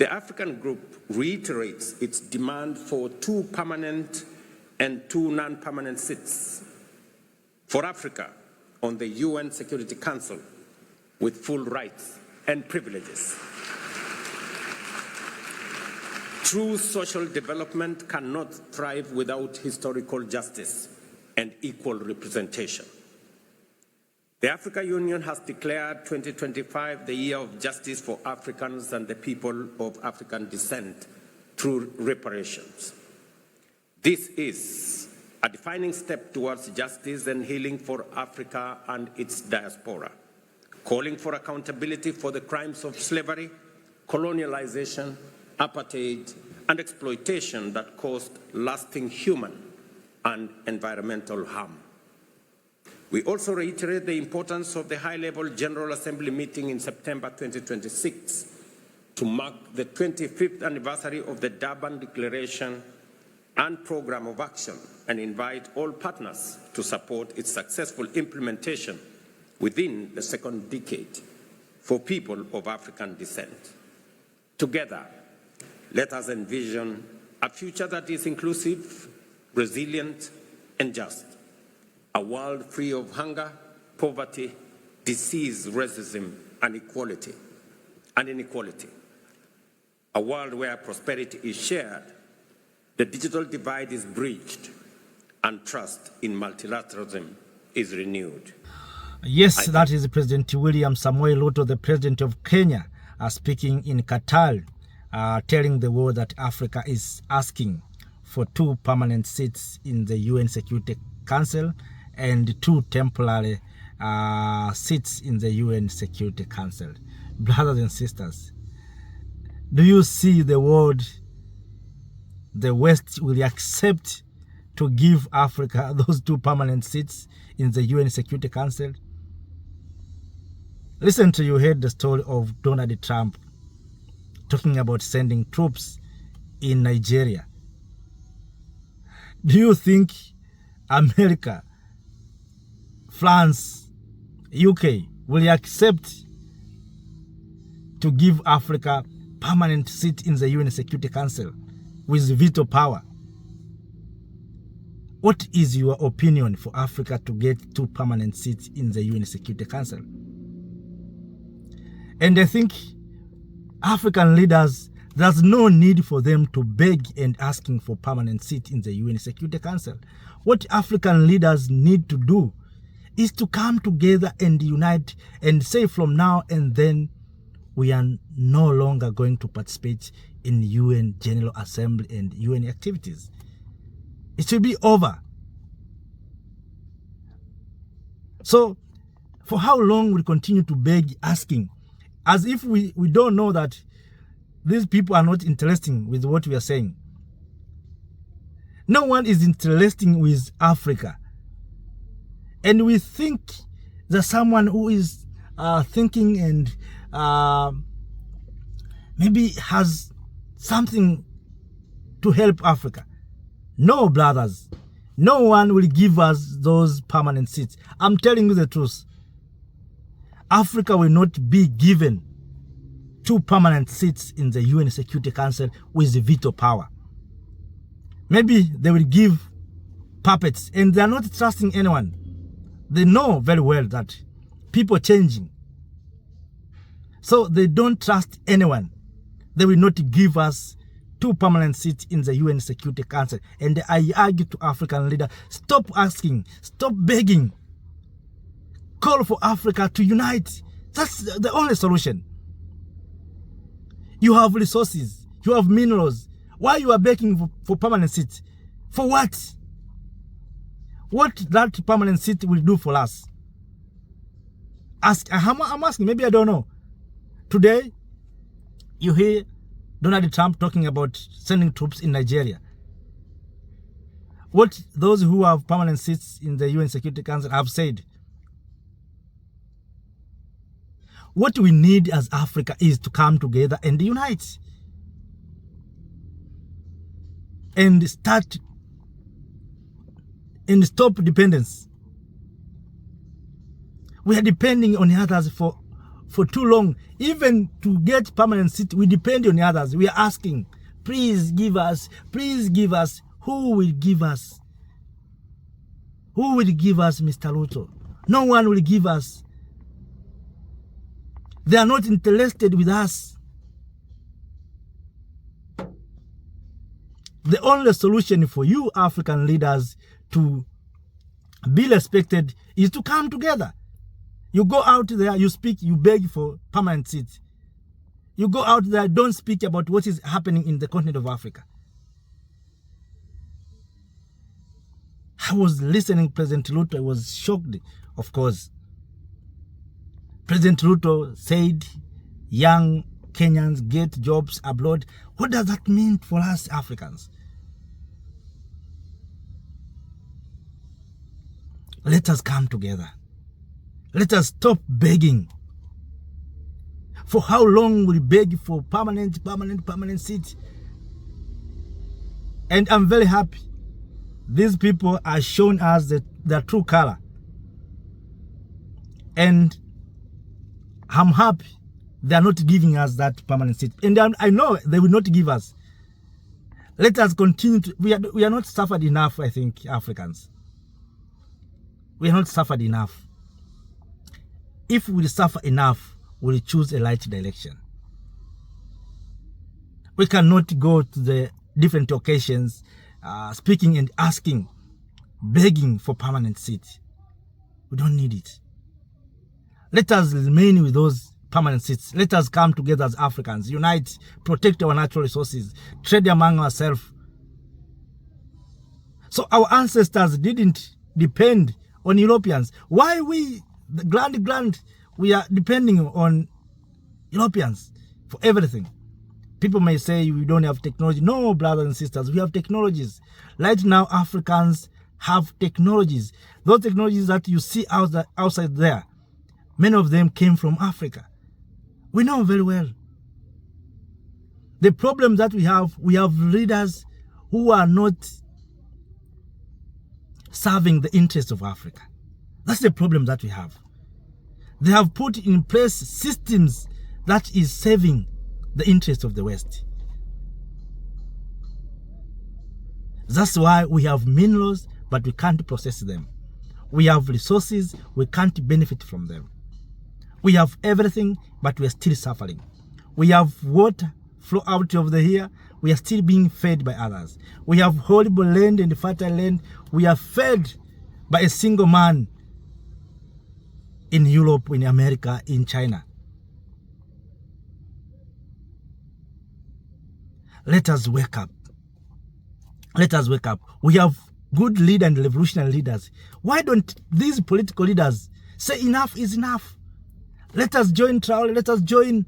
The African group reiterates its demand for 2 permanent and 2 non-permanent seats for Africa on the UN Security Council with full rights and privileges. True social development cannot thrive without historical justice and equal representation. The African Union has declared 2025 the year of justice for Africans and the people of African descent through reparations. This is a defining step towards justice and healing for Africa and its diaspora, calling for accountability for the crimes of slavery, colonialization, apartheid, and exploitation that caused lasting human and environmental harm. We also reiterate the importance of the high-level General Assembly meeting in September 2026 to mark the 25th anniversary of the Durban Declaration and Program of Action, and invite all partners to support its successful implementation within the second decade for people of African descent. Together, let us envision a future that is inclusive, resilient, and just. A world free of hunger, poverty, disease, racism, and inequality. A world where prosperity is shared, the digital divide is bridged, and trust in multilateralism is renewed. Yes, that is President William Samoei Ruto, the President of Kenya, speaking in Qatar, telling the world that Africa is asking for 2 permanent seats in the UN Security Council and 2 temporary seats in the UN Security Council. Brothers and sisters, do you see the world, the West will accept to give Africa those 2 permanent seats in the UN Security Council? Listen to, you heard the story of Donald Trump talking about sending troops in Nigeria. Do you think America, France, UK will accept to give Africa permanent seat in the UN Security Council with veto power? What is your opinion for Africa to get 2 permanent seats in the UN Security Council? And I think African leaders, there's no need for them to beg and asking for permanent seat in the UN Security Council. What African leaders need to do is to come together and unite and say from now and then we are no longer going to participate in UN General Assembly and UN activities. It should be over. So for how long will we continue to beg, asking, as if we don't know that these people are not interested with what we are saying? No one is interested with Africa. And we think that someone who is thinking and maybe has something to help Africa. No, brothers. No one will give us those permanent seats. I'm telling you the truth. Africa will not be given 2 permanent seats in the UN Security Council with veto power. Maybe they will give puppets, and they are not trusting anyone. They know very well that people are changing. So they don't trust anyone. They will not give us 2 permanent seats in the UN Security Council. And I argue to African leaders, stop asking, stop begging. Call for Africa to unite. That's the only solution. You have resources, you have minerals. Why you are begging for permanent seats? For what? What that permanent seat will do for us? I'm asking, maybe I don't know. Today, you hear Donald Trump talking about sending troops in Nigeria. What those who have permanent seats in the UN Security Council have said. What we need as Africa is to come together and unite. And start and stop dependence. We are depending on others for for too long. Even to get permanent seat, we depend on others. We are asking, please give us, please give us. Who will give us? Who will give us, Mr. Ruto? No one will give us. They are not interested with us. The only solution for you African leaders to be respected is to come together. You go out there, you speak, you beg for permanent seats. You go out there, don't speak about what is happening in the continent of Africa. I was listening to President Ruto. I was shocked, of course. President Ruto said young Kenyans get jobs abroad. What does that mean for us Africans? Let us come together. Let us stop begging. For how long will we beg for permanent seats? And I'm very happy. These people are showing us their true color. And I'm happy they are not giving us that permanent seat. And I know they will not give us. Let us continue to, we are not suffered enough, I think, Africans. We are not suffered enough. If we suffer enough, we'll choose a right direction. We cannot go to the different occasions, speaking and asking, begging for permanent seat. We don't need it. Let us remain with those permanent seats. Let us come together as Africans, unite, protect our natural resources, trade among ourselves. So our ancestors didn't depend on Europeans. Why we, the we are depending on Europeans for everything? People may say we don't have technology. No, brothers and sisters, we have technologies. Right now, Africans have technologies. Those technologies that you see outside there, many of them came from Africa. We know very well. The problem that we have leaders who are not serving the interests of Africa. That's the problem that we have. They have put in place systems that is serving the interests of the West. That's why we have minerals, but we can't process them. We have resources, we can't benefit from them. We have everything, but we are still suffering. We have water flow out of the here, we are still being fed by others. We have horrible land and fertile land. We are fed by a single man in Europe, in America, in China. Let us wake up. Let us wake up. We have good leaders and revolutionary leaders. Why don't these political leaders say enough is enough? Let us join Traore, let us join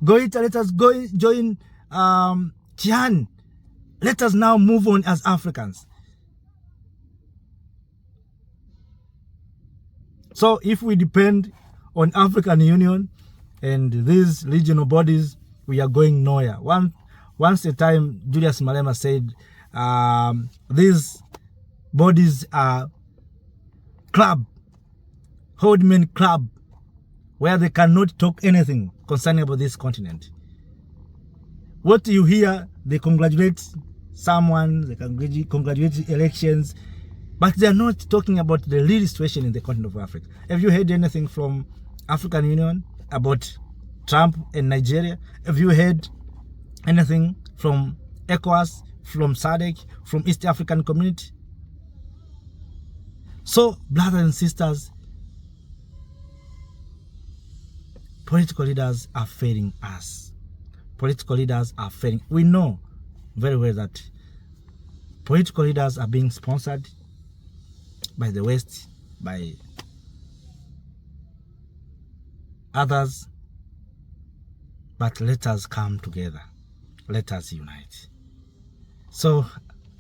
Goita, let us join Chihan. Let us now move on as Africans. So if we depend on African Union and these regional bodies, we are going nowhere. Once a time, Julius Malema said, these bodies are hold-men club, where they cannot talk anything concerning about this continent. What do you hear? They congratulate someone, they congratulate elections, but they are not talking about the real situation in the continent of Africa. Have you heard anything from African Union about Trump and Nigeria? Have you heard anything from ECOWAS, from SADC, from East African Community? So, brothers and sisters, political leaders are failing us. Political leaders are failing. We know very well that political leaders are being sponsored by the West, by others. But let us come together. Let us unite. So,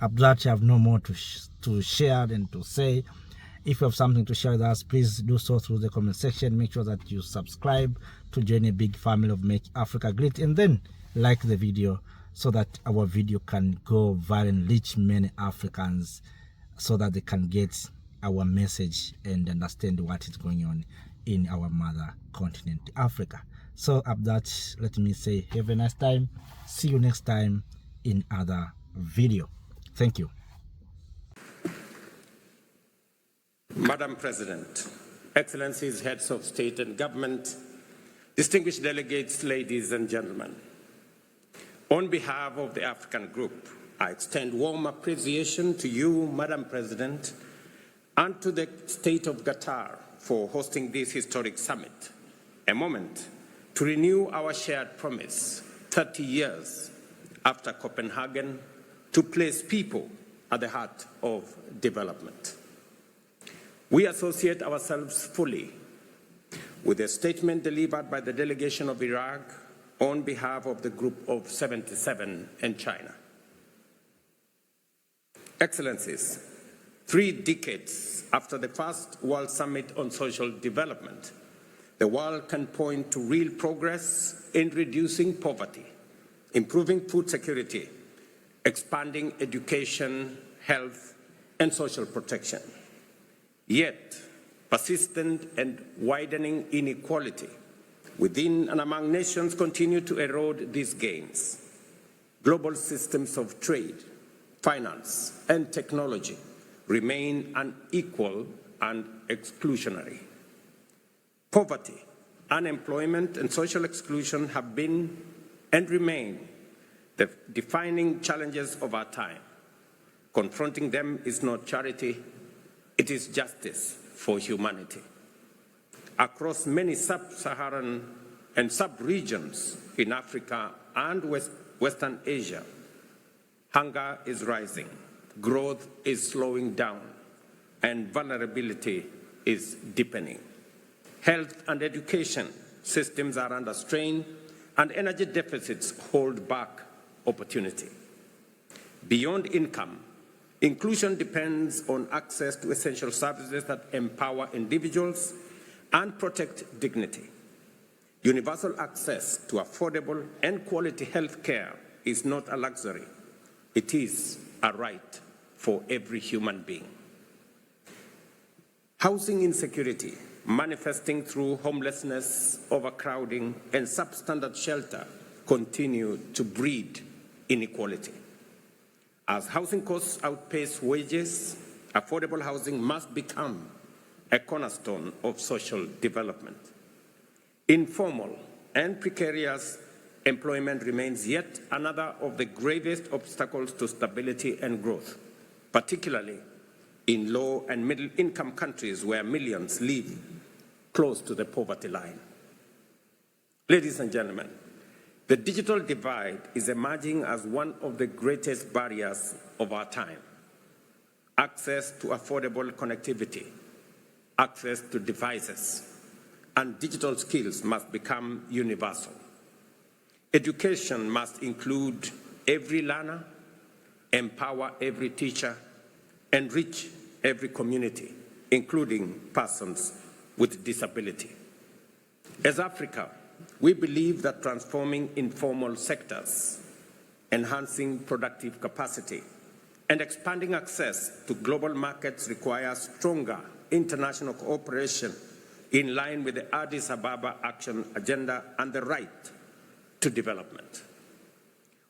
Abdullah, I have no more to share and to say. If you have something to share with us, please do so through the comment section. Make sure that you subscribe to join a big family of Make Africa Great, and then like the video so that our video can go viral and reach many Africans so that they can get our message and understand what is going on in our mother continent, Africa. So at that, let me say have a nice time. See you next time in other video. Thank you. Madam President, Excellencies, heads of state and government, distinguished delegates, ladies and gentlemen, on behalf of the African Group, I extend warm appreciation to you, Madam President, and to the State of Qatar for hosting this historic summit, a moment to renew our shared promise 30 years after Copenhagen to place people at the heart of development. We associate ourselves fully with the statement delivered by the delegation of Iraq on behalf of the Group of 77 and China. Excellencies, 3 decades after the first World Summit on Social Development, the world can point to real progress in reducing poverty, improving food security, expanding education, health, and social protection. Yet, persistent and widening inequality within and among nations continue to erode these gains. Global systems of trade, finance, and technology remain unequal and exclusionary. Poverty, unemployment, and social exclusion have been and remain the defining challenges of our time. Confronting them is not charity, it is justice for humanity. Across many sub-Saharan and sub-regions in Africa and Western Asia, hunger is rising, growth is slowing down, and vulnerability is deepening. Health and education systems are under strain, and energy deficits hold back opportunity. Beyond income, inclusion depends on access to essential services that empower individuals and protect dignity. Universal access to affordable and quality health care is not a luxury. It is a right for every human being. Housing insecurity, manifesting through homelessness, overcrowding, and substandard shelter, continue to breed inequality. As housing costs outpace wages, affordable housing must become a cornerstone of social development. Informal and precarious employment remains yet another of the gravest obstacles to stability and growth, particularly in low and middle income countries where millions live close to the poverty line. Ladies and gentlemen, the digital divide is emerging as one of the greatest barriers of our time. Access to affordable connectivity, access to devices, and digital skills must become universal. Education must include every learner, empower every teacher, and reach every community, including persons with disability. As Africa, we believe that transforming informal sectors, enhancing productive capacity, and expanding access to global markets requires stronger international cooperation in line with the Addis Ababa Action Agenda and the right to development.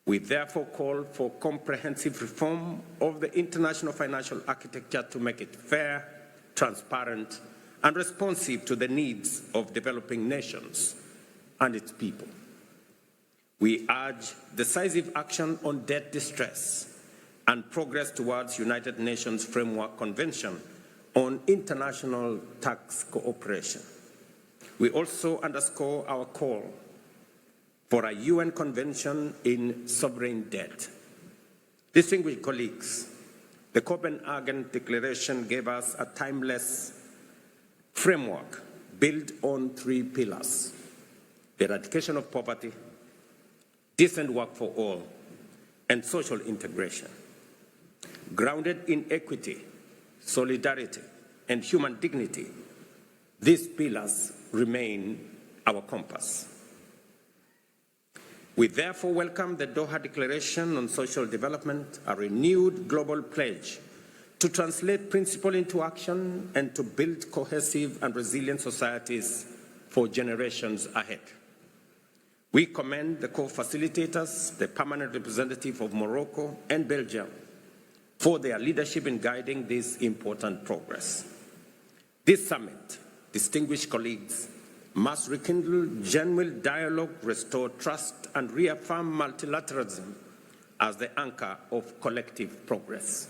We therefore call for comprehensive reform of the international financial architecture to make it fair, transparent, and responsive to the needs of developing nations and its people. We urge decisive action on debt distress and progress towards United Nations Framework Convention on International Tax Cooperation. We also underscore our call for a UN Convention in sovereign debt. Distinguished colleagues, the Copenhagen Declaration gave us a timeless framework built on 3 pillars: the eradication of poverty, decent work for all, and social integration. Grounded in equity, solidarity, and human dignity, these pillars remain our compass. We therefore welcome the Doha Declaration on Social Development, a renewed global pledge to translate principle into action and to build cohesive and resilient societies for generations ahead. We commend the co-facilitators, the permanent representative of Morocco and Belgium, for their leadership in guiding this important progress. This summit, distinguished colleagues, must rekindle genuine dialogue, restore trust, and reaffirm multilateralism as the anchor of collective progress.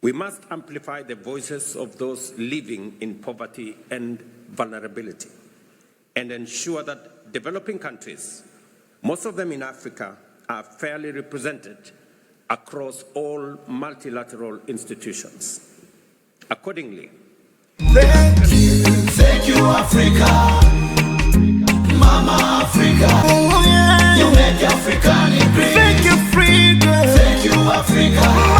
We must amplify the voices of those living in poverty and vulnerability and ensure that developing countries, most of them in Africa, are fairly represented across all multilateral institutions. Accordingly, thank you, Africa, Mama Africa. Oh, yeah. You make Africa great. Thank you, freedom. Thank you, Africa.